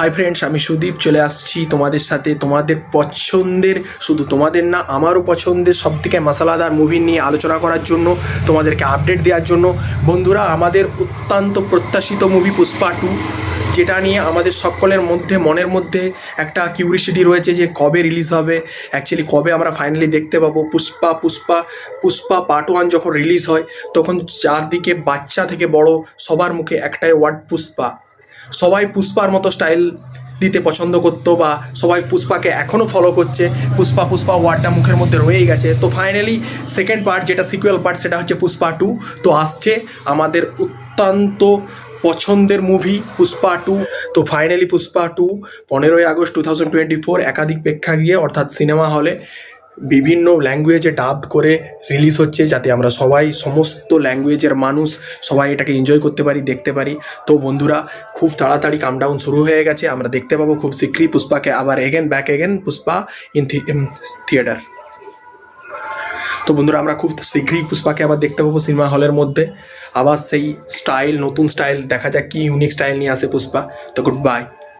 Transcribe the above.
Hi friends, আমি সুদীপ চলে আসছি তোমাদের সাথে তোমাদের পছন্দের, শুধু তোমাদের না আমারও পছন্দের সবথেকে মশলাদার মুভি নিয়ে আলোচনা করার জন্য, তোমাদেরকে আপডেট দেওয়ার জন্য। বন্ধুরা, আমাদের অত্যন্ত প্রত্যাশিত মুভি পুষ্পা 2, যেটা নিয়ে আমাদের সকলের মধ্যে মনের মধ্যে একটা কিউরিসিটি রয়েছে যে কবে রিলিজ হবে, অ্যাকচুয়ালি কবে আমরা ফাইনালি দেখতে পাবো পুষ্পা পুষ্পা পুষ্পা পার্ট 1 যখন রিলিজ হয়, তখন চারদিকে বাচ্চা থেকে বড় সবার মুখে একটাই ওয়ার্ড পুষ্পা। সবাই পুষ্পার মতো স্টাইল দিতে পছন্দ করতো, বা সবাই পুষ্পাকে এখনও ফলো করছে। পুষ্পা পুষ্পা ওয়ার্ডটা মুখের মধ্যে রয়েই গেছে। তো ফাইনালি সেকেন্ড পার্ট, যেটা সিকুয়েল পার্ট, সেটা হচ্ছে পুষ্পা 2। তো আসছে আমাদের অত্যন্ত পছন্দের মুভি পুষ্পা 2। তো ফাইনালি পুষ্পা 2 15ই আগস্ট 2024 একাধিক প্রেক্ষাগৃহে অর্থাৎ সিনেমা হলে বিভিন্ন ল্যাঙ্গুয়েজে ডাবড করে রিলিজ হচ্ছে, যাতে আমরা সবাই, সমস্ত ল্যাঙ্গুয়েজের মানুষ সবাই এটাকে এনজয় করতে পারি, দেখতে পারি। তো বন্ধুরা, খুব তাড়াতাড়ি কামডাউন শুরু হয়ে গেছে, আমরা দেখতে পাবো খুব শীঘ্রই পুষ্পাকে আবার back again Pushpa in theatre. তো বন্ধুরা, আমরা খুব শীঘ্রই পুষ্পাকে আবার দেখতে পাবো সিনেমা হলের মধ্যে, আবার সেই স্টাইল, নতুন স্টাইল, দেখা যাক কি ইউনিক স্টাইল নিয়ে আসে পুষ্পা। তো গুড বাই।